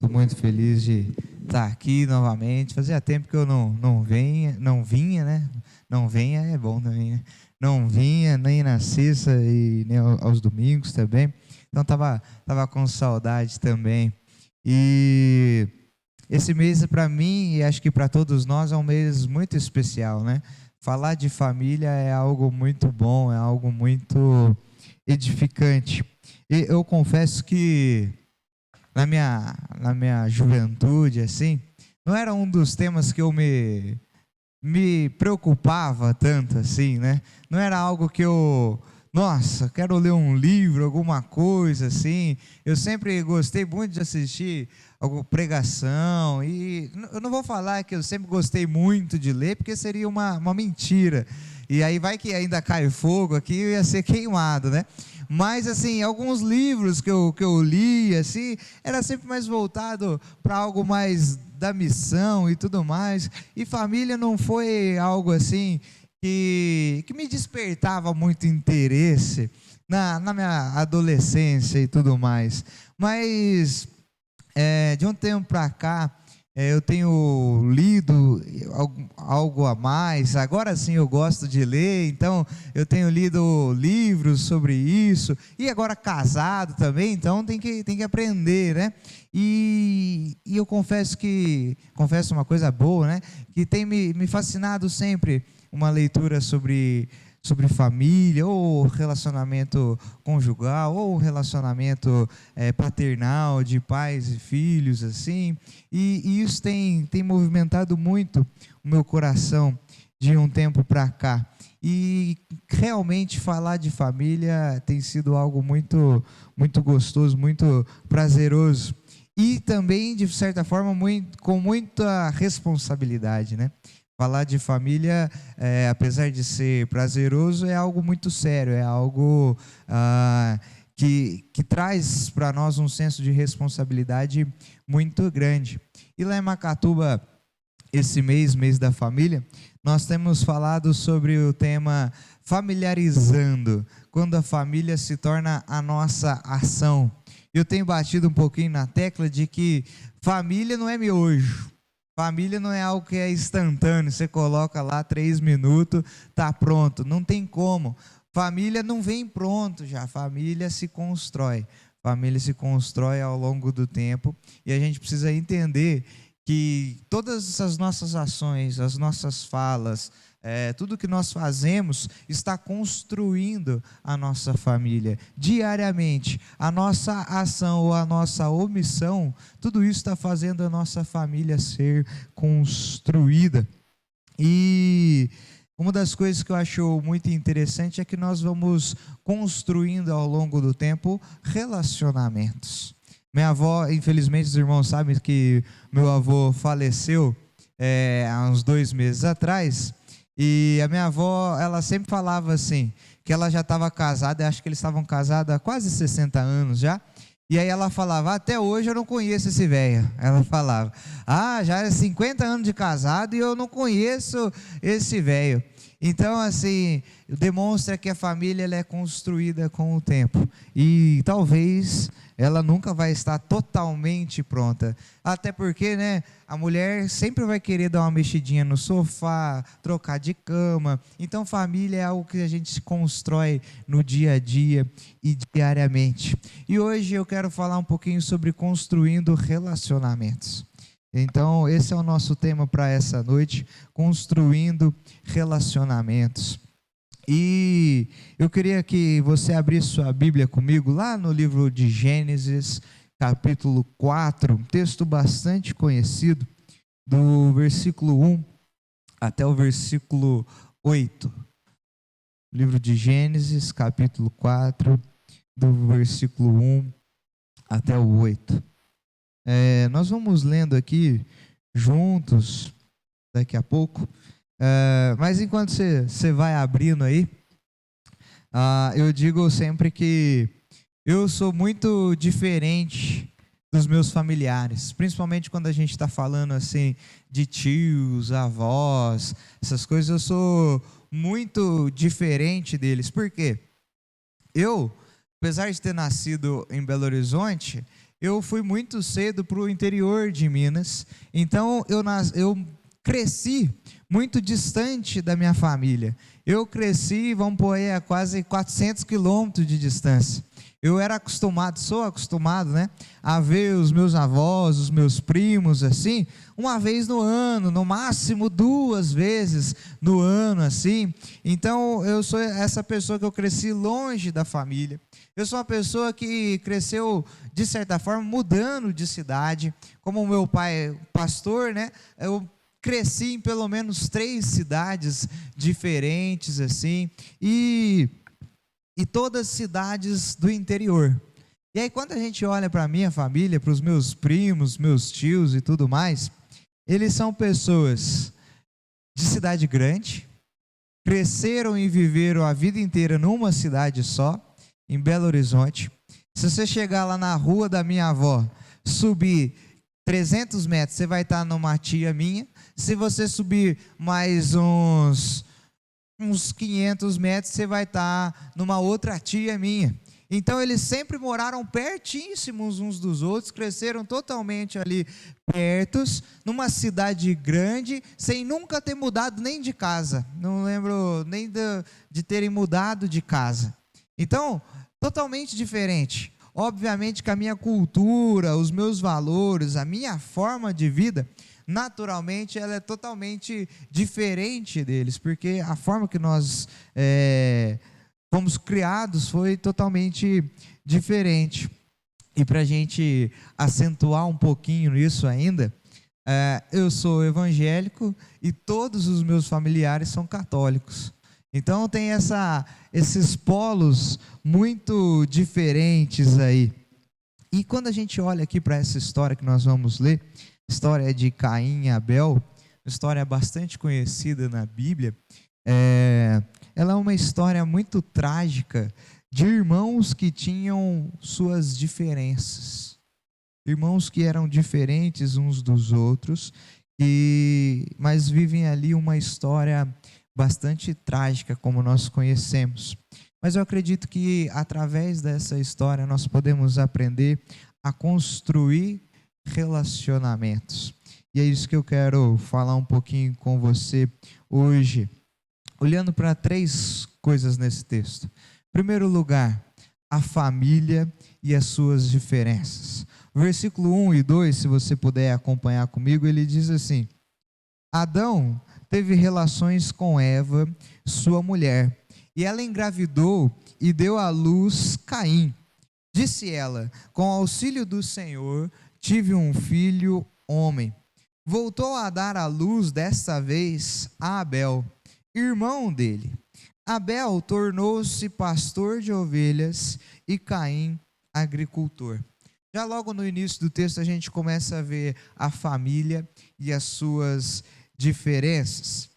Estou muito feliz de estar aqui novamente. Fazia tempo que eu não vinha, né? Não venha é bom também, né? Não vinha nem na sexta e nem aos domingos também. Então tava com saudade também. E esse mês para mim e acho que para todos nós é um mês muito especial, né? Falar de família é algo muito bom, é algo muito edificante. E eu confesso que na minha juventude, assim, não era um dos temas que eu me preocupava tanto assim, né? Não era algo que eu, nossa, quero ler um livro, alguma coisa assim. Eu sempre gostei muito de assistir alguma pregação e eu não vou falar que eu sempre gostei muito de ler, porque seria uma mentira. E aí vai que ainda cai fogo aqui, eu ia ser queimado, né? Mas assim, alguns livros que eu li, assim, era sempre mais voltado para algo mais da missão e tudo mais. E família não foi algo assim que me despertava muito interesse na minha adolescência e tudo mais. Mas de um tempo para cá, eu tenho lido algo a mais. Agora sim eu gosto de ler, então eu tenho lido livros sobre isso. E agora casado também, então tem que aprender, né? E eu confesso uma coisa boa, né? Que tem me fascinado sempre uma leitura sobre família, ou relacionamento conjugal, ou relacionamento paternal, de pais e filhos, assim, e isso tem movimentado muito o meu coração de um tempo para cá, e realmente falar de família tem sido algo muito, muito gostoso, muito prazeroso, e também, de certa forma, com muita responsabilidade, né? Falar de família, apesar de ser prazeroso, é algo muito sério, é algo que traz para nós um senso de responsabilidade muito grande. E lá em Macatuba, esse mês da família, nós temos falado sobre o tema familiarizando, quando a família se torna a nossa ação. Eu tenho batido um pouquinho na tecla de que família não é miojo. Família não é algo que é instantâneo, você coloca lá 3 minutos, tá pronto, não tem como. Família não vem pronto já, família se constrói. Família se constrói ao longo do tempo e a gente precisa entender que todas as nossas ações, as nossas falas, tudo que nós fazemos está construindo a nossa família diariamente. A nossa ação ou a nossa omissão, tudo isso está fazendo a nossa família ser construída. E uma das coisas que eu acho muito interessante é que nós vamos construindo ao longo do tempo relacionamentos. Minha avó, infelizmente, os irmãos sabem que meu avô faleceu há uns 2 meses atrás. E a minha avó, ela sempre falava assim, que ela já estava casada, acho que eles estavam casados há quase 60 anos já. E aí ela falava, até hoje eu não conheço esse velho. Ela falava, já é 50 anos de casado e eu não conheço esse velho. Então, assim, demonstra que a família ela é construída com o tempo. E talvez ela nunca vai estar totalmente pronta. Até porque, né, a mulher sempre vai querer dar uma mexidinha no sofá, trocar de cama. Então, família é algo que a gente se constrói no dia a dia e diariamente. E hoje eu quero falar um pouquinho sobre construindo relacionamentos. Então, esse é o nosso tema para essa noite, construindo relacionamentos. E eu queria que você abrisse sua Bíblia comigo lá no livro de Gênesis, capítulo 4, um texto bastante conhecido, do versículo 1 até o versículo 8. Livro de Gênesis, capítulo 4, do versículo 1 até o 8. Nós vamos lendo aqui juntos daqui a pouco, mas enquanto você vai abrindo aí, eu digo sempre que eu sou muito diferente dos meus familiares, principalmente quando a gente está falando assim de tios, avós, essas coisas. Eu sou muito diferente deles. Por quê? Eu, apesar de ter nascido em Belo Horizonte, eu fui muito cedo para o interior de Minas, então eu cresci muito distante da minha família. Eu cresci, vamos pôr aí, a quase 400 quilômetros de distância. Eu era acostumado, sou acostumado, né, a ver os meus avós, os meus primos, assim, uma vez no ano, no máximo 2 vezes no ano, assim. Então, eu sou essa pessoa que eu cresci longe da família. Eu sou uma pessoa que cresceu, de certa forma, mudando de cidade. Como o meu pai é pastor, né, eu cresci em pelo menos 3 cidades diferentes, assim, e todas cidades do interior. E aí, quando a gente olha para a minha família, para os meus primos, meus tios e tudo mais, eles são pessoas de cidade grande, cresceram e viveram a vida inteira numa cidade só, em Belo Horizonte. Se você chegar lá na rua da minha avó, subir 300 metros, você vai estar numa tia minha. Se você subir mais uns 500 metros, você vai estar numa outra tia minha. Então eles sempre moraram pertíssimos uns dos outros, cresceram totalmente ali pertos, numa cidade grande, sem nunca ter mudado nem de casa. Não lembro nem de terem mudado de casa. Então, totalmente diferente. Obviamente que a minha cultura, os meus valores, a minha forma de vida, naturalmente ela é totalmente diferente deles, porque a forma que nós fomos criados foi totalmente diferente. E para a gente acentuar um pouquinho isso ainda, eu sou evangélico e todos os meus familiares são católicos. Então tem esses polos muito diferentes aí. E quando a gente olha aqui para essa história que nós vamos ler, história de Caim e Abel, uma história bastante conhecida na Bíblia, ela é uma história muito trágica de irmãos que tinham suas diferenças, irmãos que eram diferentes uns dos outros, mas vivem ali uma história bastante trágica, como nós conhecemos. Mas eu acredito que através dessa história nós podemos aprender a construir relacionamentos. E é isso que eu quero falar um pouquinho com você hoje, olhando para 3 coisas nesse texto. Em primeiro lugar, a família e as suas diferenças. O versículo 1 e 2, se você puder acompanhar comigo, ele diz assim: Adão teve relações com Eva, sua mulher, e ela engravidou e deu à luz Caim. Disse ela: com auxílio do Senhor, tive um filho homem. Voltou a dar à luz desta vez a Abel, irmão dele. Abel tornou-se pastor de ovelhas e Caim agricultor. Já logo no início do texto a gente começa a ver a família e as suas diferenças.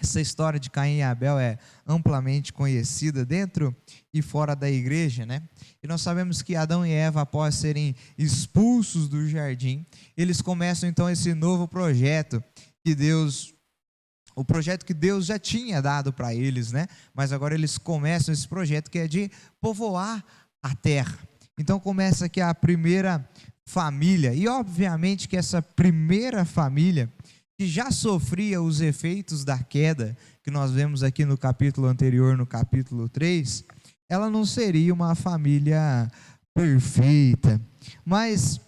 Essa história de Caim e Abel é amplamente conhecida dentro e fora da igreja, né? E nós sabemos que Adão e Eva, após serem expulsos do jardim, eles começam então esse novo projeto o projeto que Deus já tinha dado para eles, né? Mas agora eles começam esse projeto que é de povoar a terra. Então começa aqui a primeira família, e obviamente que essa primeira família, que já sofria os efeitos da queda, que nós vemos aqui no capítulo anterior, no capítulo 3, ela não seria uma família perfeita. Mas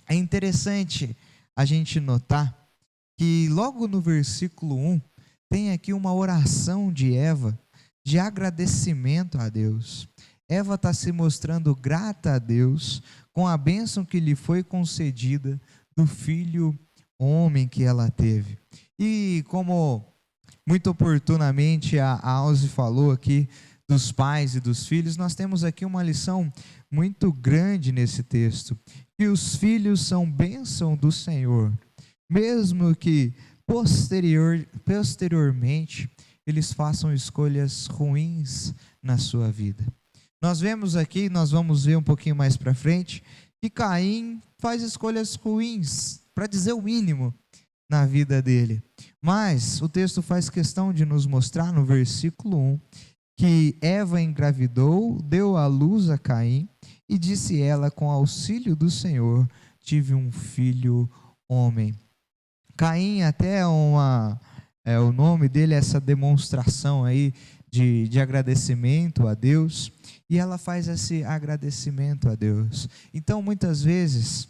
é interessante a gente notar que logo no versículo 1, tem aqui uma oração de Eva, de agradecimento a Deus. Eva está se mostrando grata a Deus, com a bênção que lhe foi concedida do filho homem que ela teve. E como muito oportunamente a Alze falou aqui dos pais e dos filhos, nós temos aqui uma lição muito grande nesse texto, que os filhos são bênção do Senhor, mesmo que posteriormente eles façam escolhas ruins na sua vida. Nós vemos aqui, nós vamos ver um pouquinho mais para frente, que Caim faz escolhas ruins, para dizer o mínimo, na vida dele. Mas o texto faz questão de nos mostrar no versículo 1 que Eva engravidou, deu à luz a Caim E disse ela: com auxílio do Senhor, tive um filho homem. Caim até o nome dele, essa demonstração aí de agradecimento a Deus, e ela faz esse agradecimento a Deus. Então, muitas vezes,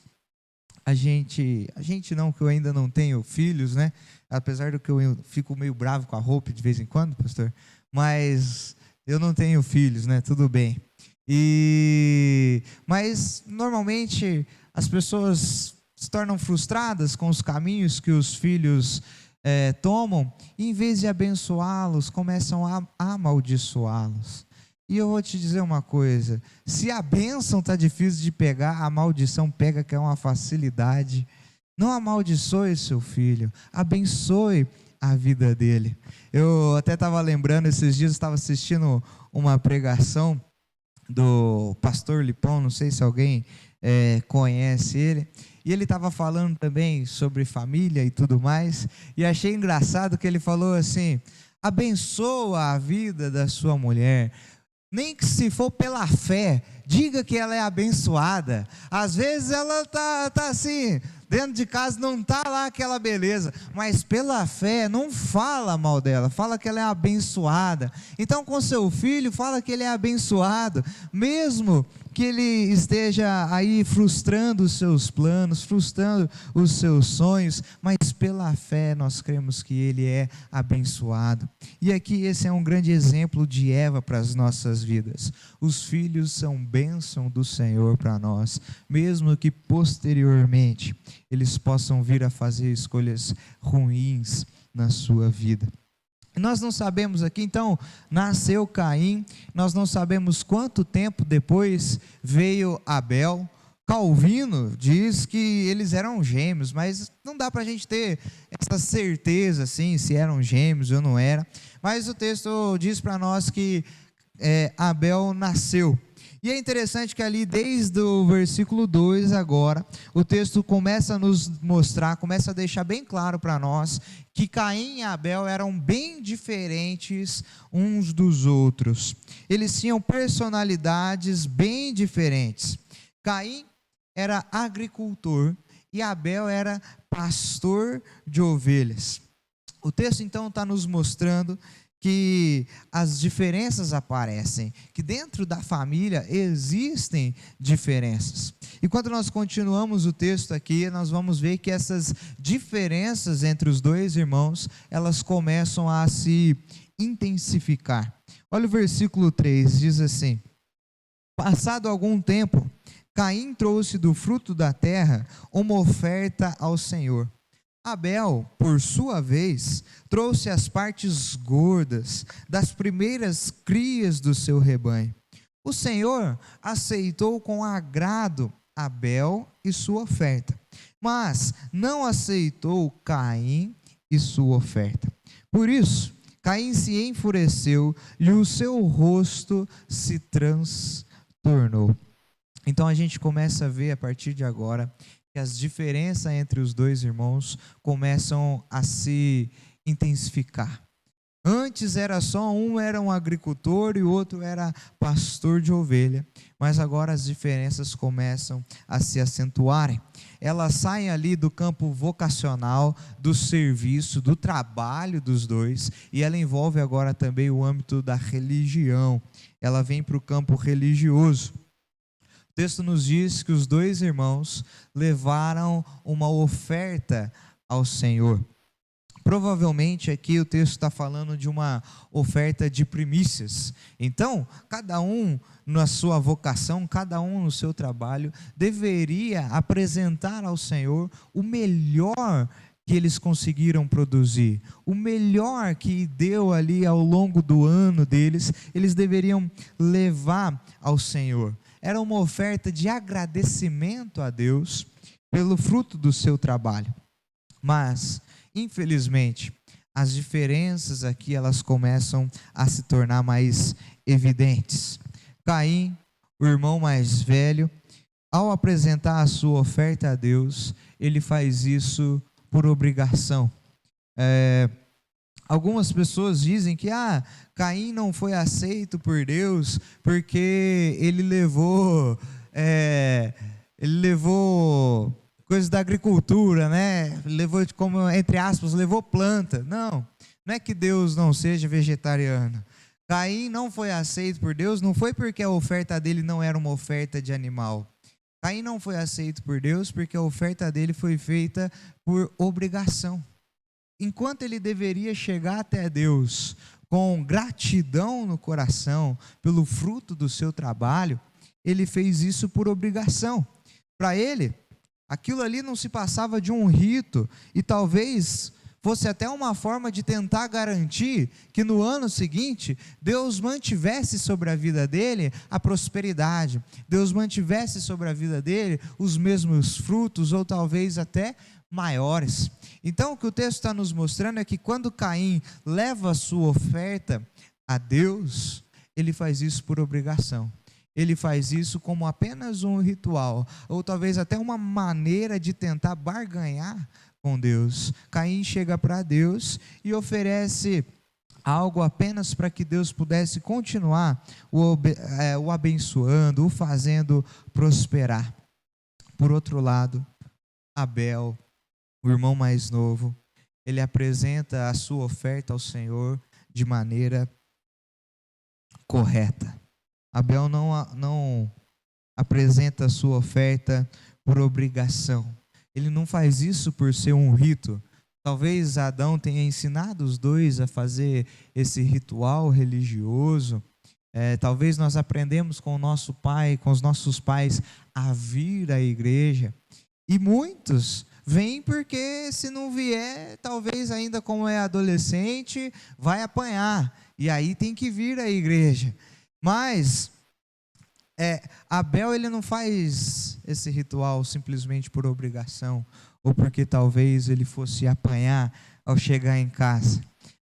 a gente não, que eu ainda não tenho filhos, né? Apesar do que eu fico meio bravo com a roupa de vez em quando, pastor, mas eu não tenho filhos, né? Tudo bem. Mas normalmente as pessoas se tornam frustradas com os caminhos que os filhos tomam, e em vez de abençoá-los, começam a amaldiçoá-los. E eu vou te dizer uma coisa: se a bênção está difícil de pegar, a maldição pega, que é uma facilidade. Não amaldiçoe seu filho, abençoe a vida dele. Eu até estava lembrando, esses dias estava assistindo uma pregação do pastor Lipão, não sei se alguém conhece ele, e ele estava falando também sobre família e tudo mais, e achei engraçado que ele falou assim: abençoa a vida da sua mulher, nem que se for pela fé, diga que ela é abençoada. Às vezes ela tá assim, dentro de casa não está lá aquela beleza, mas pela fé não fala mal dela, fala que ela é abençoada. Então, com seu filho, fala que ele é abençoado, mesmo que ele esteja aí frustrando os seus planos, frustrando os seus sonhos, mas pela fé nós cremos que ele é abençoado. E aqui esse é um grande exemplo de Eva para as nossas vidas. Os filhos são bênção do Senhor para nós, mesmo que posteriormente eles possam vir a fazer escolhas ruins na sua vida. Nós não sabemos aqui, então, nasceu Caim, nós não sabemos quanto tempo depois veio Abel. Calvino diz que eles eram gêmeos, mas não dá para a gente ter essa certeza, assim, se eram gêmeos ou não era. Mas o texto diz para nós que Abel nasceu. E é interessante que ali, desde o versículo 2 agora, o texto começa a nos mostrar, começa a deixar bem claro para nós, que Caim e Abel eram bem diferentes uns dos outros. Eles tinham personalidades bem diferentes. Caim era agricultor e Abel era pastor de ovelhas. O texto então está nos mostrando que as diferenças aparecem, que dentro da família existem diferenças. E quando nós continuamos o texto aqui, nós vamos ver que essas diferenças entre os dois irmãos, elas começam a se intensificar. Olha o versículo 3, diz assim: passado algum tempo, Caim trouxe do fruto da terra uma oferta ao Senhor. Abel, por sua vez, trouxe as partes gordas das primeiras crias do seu rebanho. O Senhor aceitou com agrado Abel e sua oferta, mas não aceitou Caim e sua oferta. Por isso, Caim se enfureceu e o seu rosto se transtornou. Então a gente começa a ver a partir de agora que as diferenças entre os dois irmãos começam a se intensificar. Antes era só um era um agricultor e o outro era pastor de ovelha, mas agora as diferenças começam a se acentuarem. Elas saem ali do campo vocacional, do serviço, do trabalho dos dois, e ela envolve agora também o âmbito da religião. Ela vem para o campo religioso. O texto nos diz que os dois irmãos levaram uma oferta ao Senhor. Provavelmente aqui o texto está falando de uma oferta de primícias. Então, cada um na sua vocação, cada um no seu trabalho, deveria apresentar ao Senhor o melhor que eles conseguiram produzir, o melhor que deu ali ao longo do ano deles, eles deveriam levar ao Senhor. Era uma oferta de agradecimento a Deus pelo fruto do seu trabalho. Mas, infelizmente, as diferenças aqui elas começam a se tornar mais evidentes. Caim, o irmão mais velho, ao apresentar a sua oferta a Deus, ele faz isso por obrigação. Algumas pessoas dizem que Caim não foi aceito por Deus porque ele levou ele levou coisas da agricultura, né? Levou, como entre aspas, levou planta. Não, não é que Deus não seja vegetariano. Caim não foi aceito por Deus, não foi porque a oferta dele não era uma oferta de animal. Caim não foi aceito por Deus porque a oferta dele foi feita por obrigação. Enquanto ele deveria chegar até Deus com gratidão no coração pelo fruto do seu trabalho, ele fez isso por obrigação. Para ele, aquilo ali não se passava de um rito e talvez fosse até uma forma de tentar garantir que no ano seguinte Deus mantivesse sobre a vida dele a prosperidade, Deus mantivesse sobre a vida dele os mesmos frutos ou talvez até maiores. Então o que o texto está nos mostrando é que quando Caim leva a sua oferta a Deus, ele faz isso por obrigação. Ele faz isso como apenas um ritual, ou talvez até uma maneira de tentar barganhar com Deus. Caim chega para Deus e oferece algo apenas para que Deus pudesse continuar o abençoando, o fazendo prosperar. Por outro lado, Abel, o irmão mais novo, ele apresenta a sua oferta ao Senhor de maneira correta. Abel não apresenta a sua oferta por obrigação. Ele não faz isso por ser um rito. Talvez Adão tenha ensinado os dois a fazer esse ritual religioso. Talvez nós aprendemos com o nosso pai, com os nossos pais, a vir à igreja. E muitos vêm porque se não vier, talvez ainda como é adolescente, vai apanhar. E aí tem que vir à igreja. Mas Abel, ele não faz esse ritual simplesmente por obrigação, ou porque talvez ele fosse apanhar ao chegar em casa.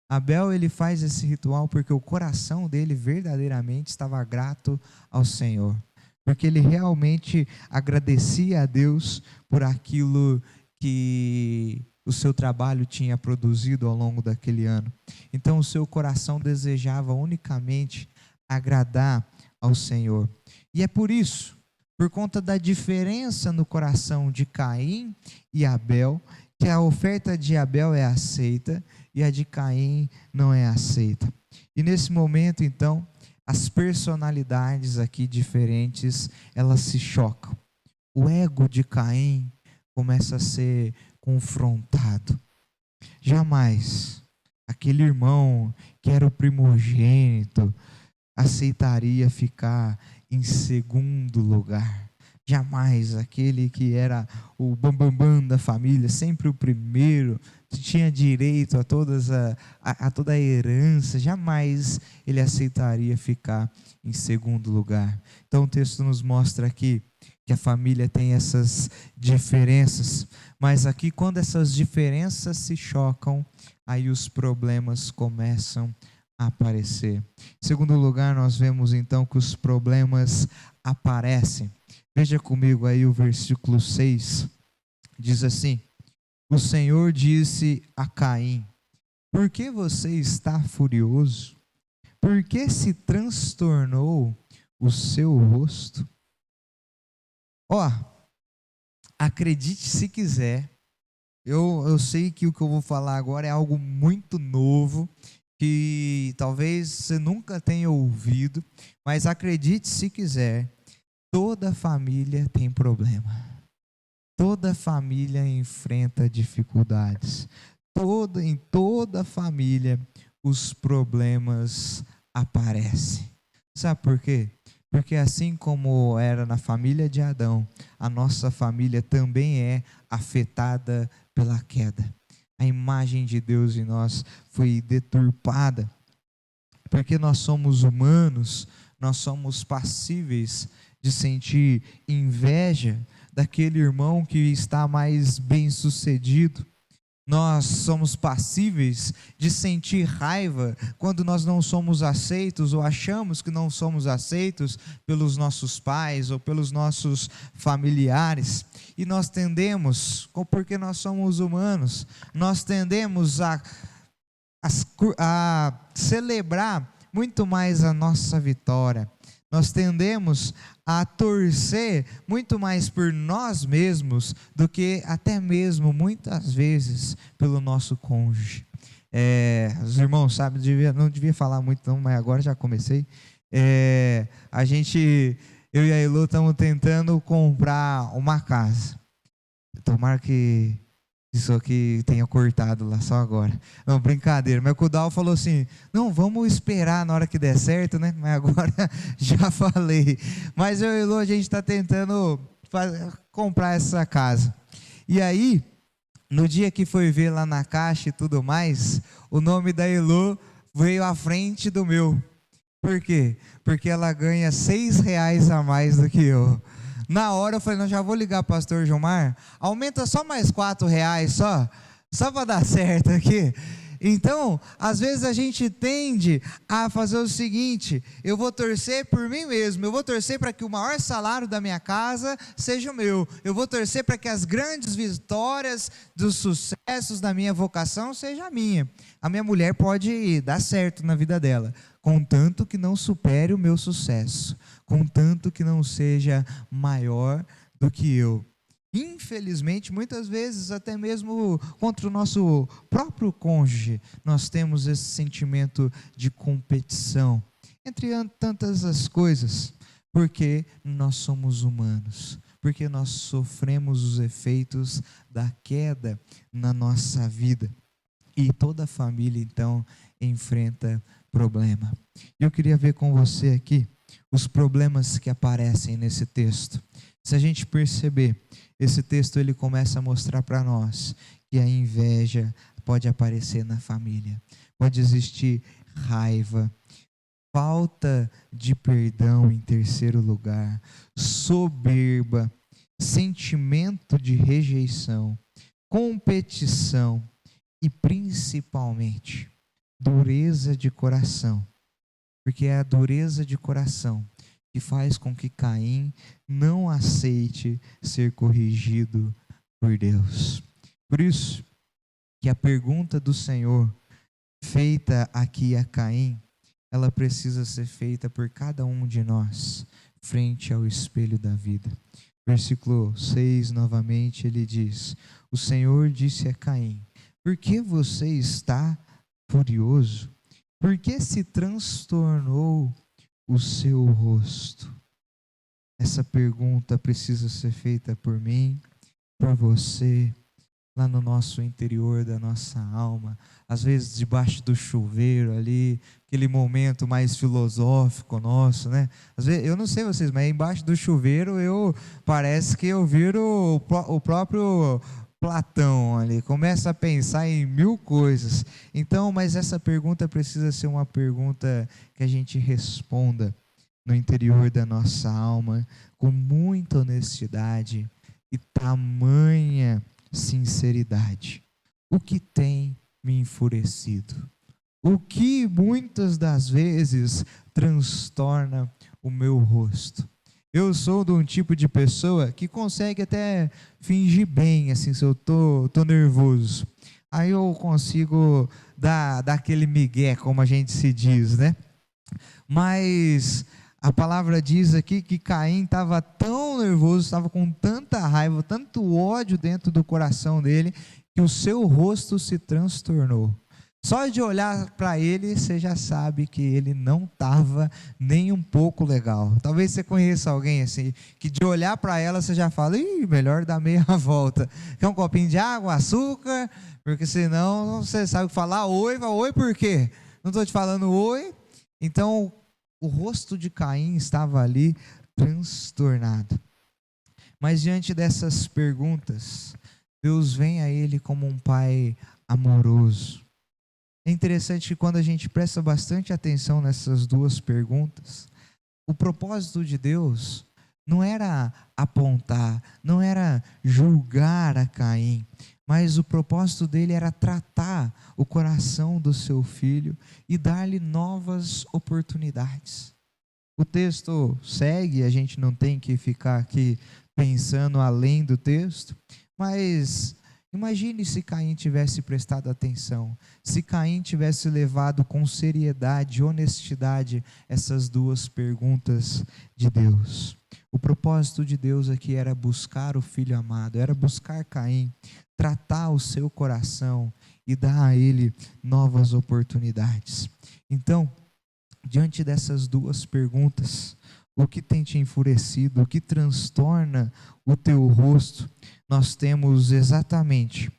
Abel, ele faz esse ritual porque o coração dele verdadeiramente estava grato ao Senhor, porque ele realmente agradecia a Deus por aquilo que o seu trabalho tinha produzido ao longo daquele ano. Então o seu coração desejava unicamente agradar ao Senhor. E é por isso, por conta da diferença no coração de Caim e Abel, que a oferta de Abel é aceita e a de Caim não é aceita. E nesse momento, então, as personalidades aqui diferentes, elas se chocam. O ego de Caim começa a ser confrontado. Jamais aquele irmão que era o primogênito aceitaria ficar em segundo lugar. Jamais aquele que era o bambambam da família, sempre o primeiro, tinha direito a toda a herança, jamais ele aceitaria ficar em segundo lugar. Então o texto nos mostra aqui que a família tem essas diferenças, mas aqui quando essas diferenças se chocam, aí os problemas começam a aparecer. Em segundo lugar, nós vemos então que os problemas aparecem. Veja comigo aí o versículo 6, diz assim: o Senhor disse a Caim: por que você está furioso? Por que se transtornou o seu rosto? Acredite se quiser, eu sei que o que eu vou falar agora é algo muito novo, que talvez você nunca tenha ouvido, mas acredite se quiser, toda família tem problema, toda família enfrenta dificuldades, em toda família os problemas aparecem. Sabe por quê? Porque assim como era na família de Adão, a nossa família também é afetada pela queda. A imagem de Deus em nós foi deturpada, porque nós somos humanos, nós somos passíveis de sentir inveja daquele irmão que está mais bem sucedido. Nós somos passíveis de sentir raiva quando nós não somos aceitos ou achamos que não somos aceitos pelos nossos pais ou pelos nossos familiares. E nós tendemos, porque nós somos humanos, nós tendemos a celebrar muito mais a nossa vitória, Nós tendemos a torcer muito mais por nós mesmos do que até mesmo, muitas vezes, pelo nosso cônjuge. Os irmãos sabem, não devia falar muito não, mas agora já comecei. Eu e a Elô estamos tentando comprar uma casa. Tomara que isso aqui tenha cortado lá só agora. Não, brincadeira. Mas o Kudal falou assim: não, vamos esperar na hora que der certo, né? Mas agora já falei. Mas eu e a Elô, a gente está tentando comprar essa casa. E aí, no dia que foi ver lá na caixa e tudo mais, o nome da Elô veio à frente do meu. Por quê? Porque ela ganha R$ 6 a mais do que eu. Na hora eu falei, não, já vou ligar para o pastor Gilmar, aumenta só mais R$ 4 só para dar certo aqui. Então, às vezes a gente tende a fazer o seguinte: eu vou torcer por mim mesmo, eu vou torcer para que o maior salário da minha casa seja o meu, eu vou torcer para que as grandes vitórias dos sucessos da minha vocação seja a minha. A minha mulher pode dar certo na vida dela, contanto que não supere o meu sucesso, contanto que não seja maior do que eu. Infelizmente, muitas vezes, até mesmo contra o nosso próprio cônjuge, nós temos esse sentimento de competição, entre tantas as coisas, porque nós somos humanos, porque nós sofremos os efeitos da queda na nossa vida, e toda a família, então, enfrenta problema. Eu queria ver com você aqui os problemas que aparecem nesse texto. Se a gente perceber, esse texto ele começa a mostrar para nós que a inveja pode aparecer na família, pode existir raiva, falta de perdão em terceiro lugar, soberba, sentimento de rejeição, competição e principalmente dureza de coração, porque é a dureza de coração que faz com que Caim não aceite ser corrigido por Deus. Por isso que a pergunta do Senhor feita aqui a Caim, ela precisa ser feita por cada um de nós, frente ao espelho da vida. Versículo 6, novamente, ele diz: o Senhor disse a Caim: por que você está furioso? Por que se transtornou o seu rosto? Essa pergunta precisa ser feita por mim, por você, lá no nosso interior da nossa alma, às vezes debaixo do chuveiro ali, aquele momento mais filosófico nosso, né? Às vezes, eu não sei vocês, mas embaixo do chuveiro parece que eu viro o próprio Platão ali, começa a pensar em mil coisas. Então, mas essa pergunta precisa ser uma pergunta que a gente responda no interior da nossa alma, com muita honestidade e tamanha sinceridade. O que tem me enfurecido? O que muitas das vezes transtorna o meu rosto? Eu sou de um tipo de pessoa que consegue até fingir bem, assim, se eu tô nervoso. Aí eu consigo dar aquele migué, como a gente se diz, né? Mas a palavra diz aqui que Caim estava tão nervoso, estava com tanta raiva, tanto ódio dentro do coração dele, que o seu rosto se transtornou. Só de olhar para ele, você já sabe que ele não estava nem um pouco legal. Talvez você conheça alguém assim, que de olhar para ela, você já fala: ih, melhor dar meia volta. Quer um copinho de água, açúcar? Porque senão você sabe falar oi, fala, oi por quê? Não estou te falando oi. Então, o rosto de Caim estava ali transtornado. Mas diante dessas perguntas, Deus vem a ele como um pai amoroso. É interessante que quando a gente presta bastante atenção nessas duas perguntas, o propósito de Deus não era apontar, não era julgar a Caim, mas o propósito dele era tratar o coração do seu filho e dar-lhe novas oportunidades. O texto segue, a gente não tem que ficar aqui pensando além do texto, mas Imagine se Caim tivesse prestado atenção, se Caim tivesse levado com seriedade, honestidade, essas duas perguntas de Deus. O propósito de Deus aqui era buscar o filho amado, era buscar Caim, tratar o seu coração e dar a ele novas oportunidades. Então, diante dessas duas perguntas, o que tem te enfurecido, o que transtorna o teu rosto, nós temos exatamente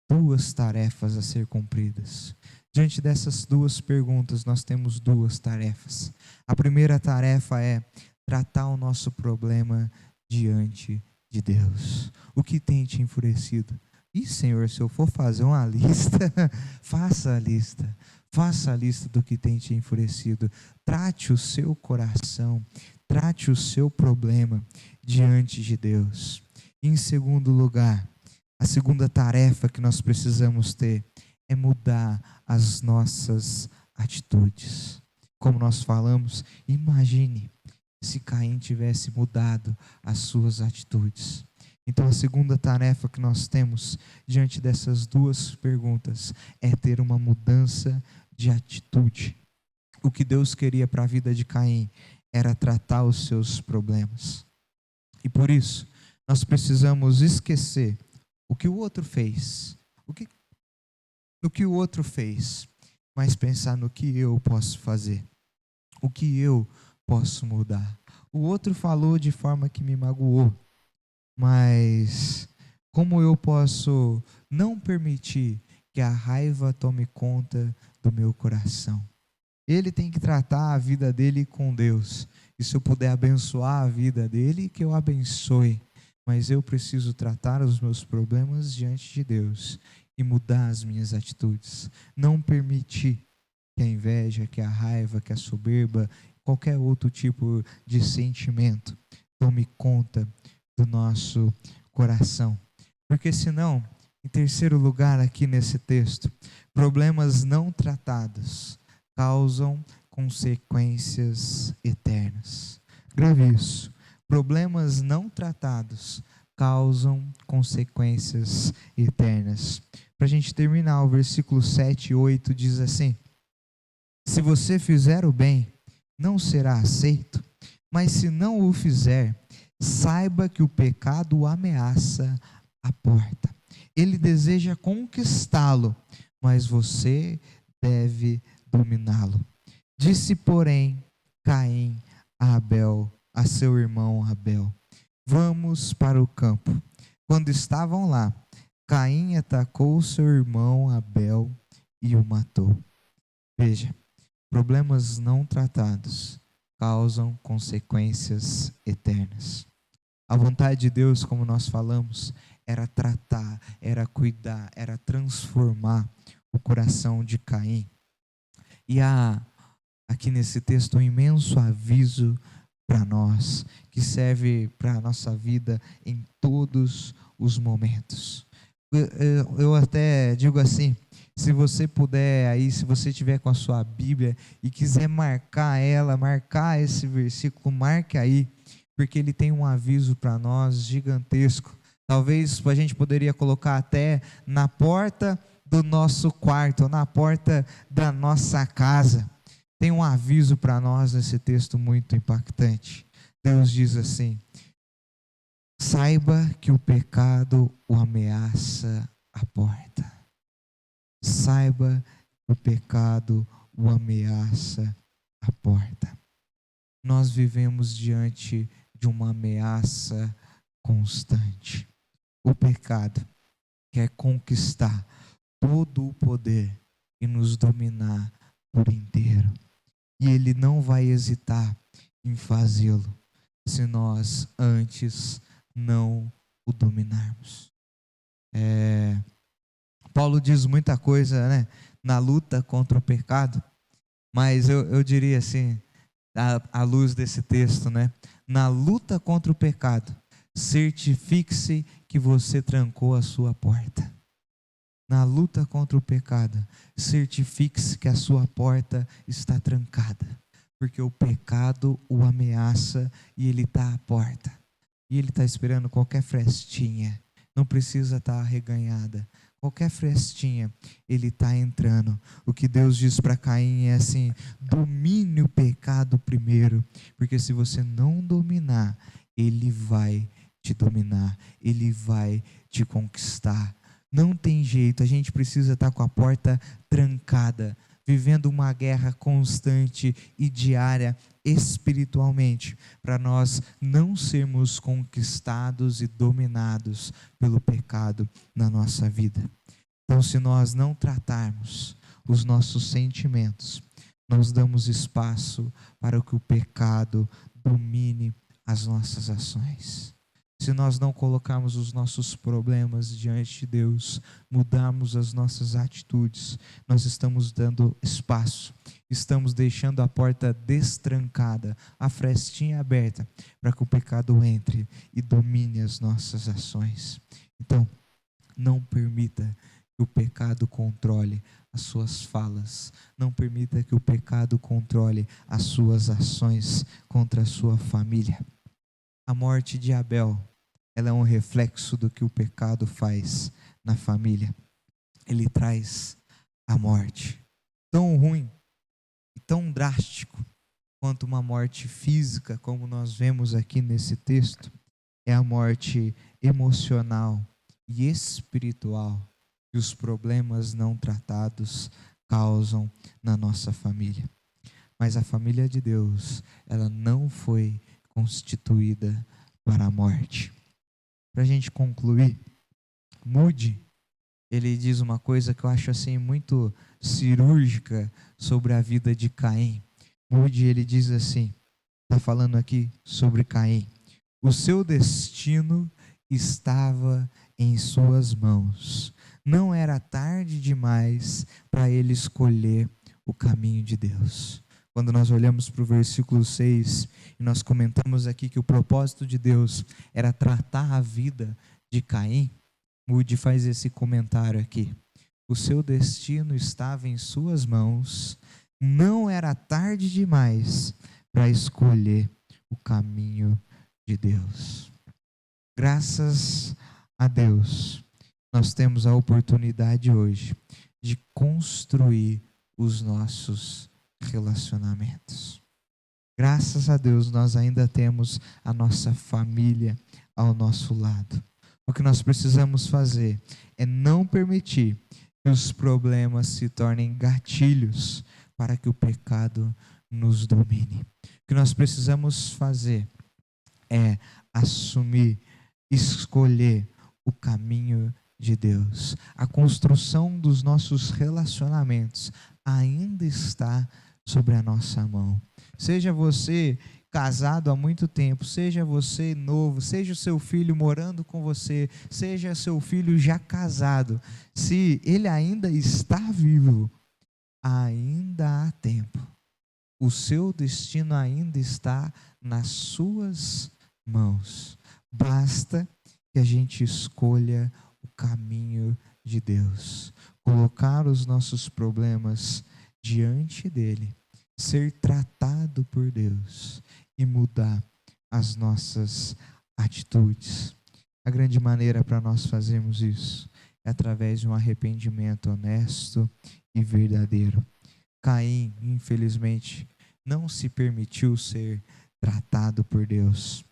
duas tarefas a ser cumpridas. Diante dessas duas perguntas, nós temos duas tarefas. A primeira tarefa é tratar o nosso problema diante de Deus. O que tem te enfurecido? E Senhor, se eu for fazer uma lista, faça a lista. Faça a lista do que tem te enfurecido. Trate o seu coração, trate o seu problema diante de Deus. E em segundo lugar, a segunda tarefa que nós precisamos ter é mudar as nossas atitudes. Como nós falamos, imagine se Caim tivesse mudado as suas atitudes. Então, a segunda tarefa que nós temos diante dessas duas perguntas é ter uma mudança de atitude. O que Deus queria para a vida de Caim era tratar os seus problemas. E por isso, nós precisamos esquecer o que o outro fez, o que o outro fez, mas pensar no que eu posso fazer, o que eu posso mudar. O outro falou de forma que me magoou, mas como eu posso não permitir que a raiva tome conta do meu coração? Ele tem que tratar a vida dele com Deus. E se eu puder abençoar a vida dele, que eu abençoe. Mas eu preciso tratar os meus problemas diante de Deus e mudar as minhas atitudes. Não permitir que a inveja, que a raiva, que a soberba, qualquer outro tipo de sentimento tome conta do nosso coração. Porque senão, em terceiro lugar aqui nesse texto, problemas não tratados causam consequências eternas. Grave isso. Problemas não tratados causam consequências eternas. Para a gente terminar, o versículo 7 e 8 diz assim: se você fizer o bem, não será aceito, mas se não o fizer, saiba que o pecado o ameaça a porta. Ele deseja conquistá-lo, mas você deve dominá-lo. Disse, porém, Caim a Abel, a seu irmão Abel: vamos para o campo. Quando estavam lá, Caim atacou seu irmão Abel e o matou. Veja, problemas não tratados causam consequências eternas. A vontade de Deus, como nós falamos, era tratar, era cuidar, era transformar o coração de Caim. E há aqui nesse texto um imenso aviso para nós, que serve para a nossa vida em todos os momentos. Eu até digo assim, se você puder aí, se você tiver com a sua Bíblia e quiser marcar esse versículo, marque aí, porque ele tem um aviso para nós gigantesco. Talvez a gente poderia colocar até na porta do nosso quarto, na porta da nossa casa. Tem um aviso para nós nesse texto muito impactante. Deus diz assim: saiba que o pecado o ameaça a porta. Saiba que o pecado o ameaça a porta. Nós vivemos diante de uma ameaça constante. O pecado quer conquistar todo o poder e nos dominar por inteiro. E ele não vai hesitar em fazê-lo, se nós antes não o dominarmos. Paulo diz muita coisa, né, na luta contra o pecado, mas eu diria assim, à luz desse texto, né, na luta contra o pecado, certifique-se que você trancou a sua porta. Na luta contra o pecado, certifique-se que a sua porta está trancada, porque o pecado o ameaça e ele está à porta. E ele está esperando qualquer frestinha não precisa estar arreganhada. Qualquer frestinha, ele está entrando. O que Deus diz para Caim é assim: domine o pecado primeiro, porque se você não dominar, ele vai te dominar, ele vai te conquistar. Não tem jeito, a gente precisa estar com a porta trancada, vivendo uma guerra constante e diária espiritualmente, para nós não sermos conquistados e dominados pelo pecado na nossa vida. Então, se nós não tratarmos os nossos sentimentos, nós damos espaço para que o pecado domine as nossas ações. Se nós não colocarmos os nossos problemas diante de Deus, mudarmos as nossas atitudes, nós estamos dando espaço, estamos deixando a porta destrancada, a frestinha aberta, para que o pecado entre e domine as nossas ações. Então, não permita que o pecado controle as suas falas, não permita que o pecado controle as suas ações contra a sua família. A morte de Abel, ela é um reflexo do que o pecado faz na família. Ele traz a morte. Tão ruim e tão drástico quanto uma morte física, como nós vemos aqui nesse texto, é a morte emocional e espiritual que os problemas não tratados causam na nossa família. Mas a família de Deus, ela não foi constituída para a morte. Para a gente concluir, Moody, ele diz uma coisa que eu acho assim muito cirúrgica sobre a vida de Caim. Moody, ele diz assim, está falando aqui sobre Caim: o seu destino estava em suas mãos. Não era tarde demais para ele escolher o caminho de Deus. Quando nós olhamos para o versículo 6 e nós comentamos aqui que o propósito de Deus era tratar a vida de Caim, Moody faz esse comentário aqui: o seu destino estava em suas mãos, não era tarde demais para escolher o caminho de Deus. Graças a Deus, nós temos a oportunidade hoje de construir os nossos relacionamentos. Graças a Deus, nós ainda temos a nossa família ao nosso lado. O que nós precisamos fazer é não permitir que os problemas se tornem gatilhos para que o pecado nos domine. O que nós precisamos fazer é assumir, escolher o caminho de Deus. A construção dos nossos relacionamentos ainda está sobre a nossa mão. Seja você casado há muito tempo, seja você novo, seja o seu filho morando com você, seja seu filho já casado, se ele ainda está vivo, ainda há tempo. O seu destino ainda está nas suas mãos. Basta que a gente escolha o caminho de Deus, colocar os nossos problemas diante dele, ser tratado por Deus e mudar as nossas atitudes. A grande maneira para nós fazermos isso é através de um arrependimento honesto e verdadeiro. Caim, infelizmente, não se permitiu ser tratado por Deus,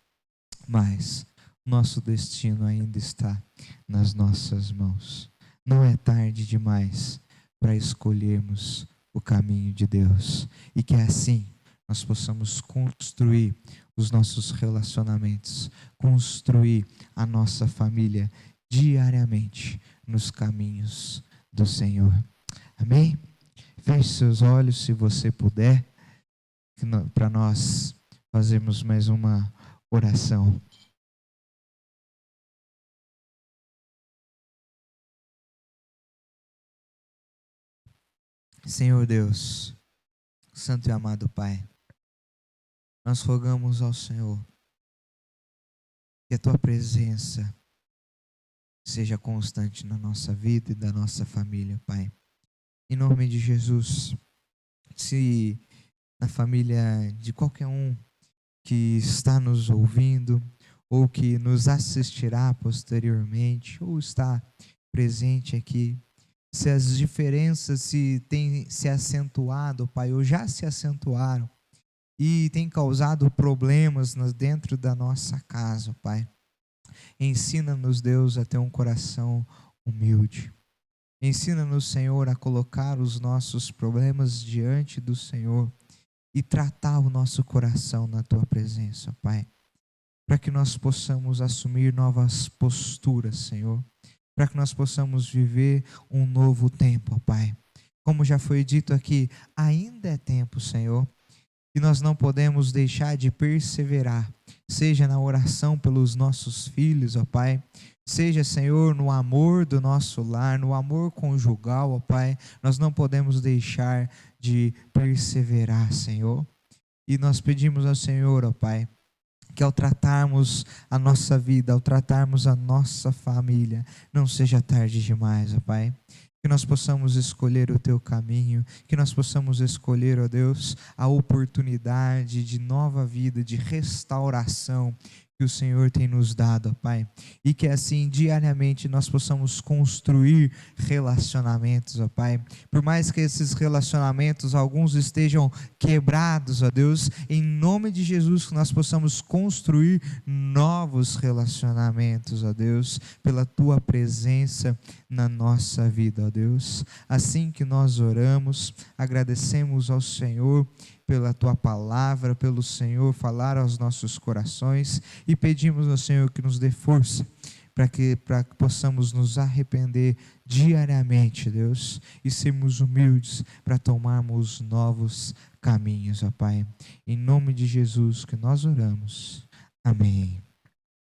mas nosso destino ainda está nas nossas mãos. Não é tarde demais para escolhermos o caminho de Deus, e que assim nós possamos construir os nossos relacionamentos, construir a nossa família diariamente nos caminhos do Senhor. Amém? Feche seus olhos, se você puder, para nós fazermos mais uma oração. Senhor Deus, Santo e amado Pai, nós rogamos ao Senhor que a Tua presença seja constante na nossa vida e da nossa família, Pai. Em nome de Jesus, se na família de qualquer um que está nos ouvindo, ou que nos assistirá posteriormente, ou está presente aqui, se as diferenças se têm se acentuado, Pai, ou já se acentuaram, e tem causado problemas dentro da nossa casa, Pai. Ensina-nos, Deus, a ter um coração humilde. Ensina-nos, Senhor, a colocar os nossos problemas diante do Senhor e tratar o nosso coração na Tua presença, Pai. Para que nós possamos assumir novas posturas, Senhor. Para que nós possamos viver um novo tempo, Pai. Como já foi dito aqui, ainda é tempo, Senhor. E nós não podemos deixar de perseverar, seja na oração pelos nossos filhos, ó Pai, seja, Senhor, no amor do nosso lar, no amor conjugal, ó Pai, nós não podemos deixar de perseverar, Senhor. E nós pedimos ao Senhor, ó Pai, que ao tratarmos a nossa vida, ao tratarmos a nossa família, não seja tarde demais, ó Pai. Que nós possamos escolher o Teu caminho, que nós possamos escolher, ó Deus, a oportunidade de nova vida, de restauração que o Senhor tem nos dado, ó Pai. E que assim, diariamente, nós possamos construir relacionamentos, ó Pai. Por mais que esses relacionamentos, alguns estejam quebrados, ó Deus, em nome de Jesus, que nós possamos construir novos relacionamentos, ó Deus, pela Tua presença na nossa vida, ó Deus. Assim que nós oramos, agradecemos ao Senhor pela Tua palavra, pelo Senhor falar aos nossos corações e pedimos ao Senhor que nos dê força para que possamos nos arrepender diariamente, Deus, e sermos humildes para tomarmos novos caminhos, ó Pai. Em nome de Jesus que nós oramos. Amém.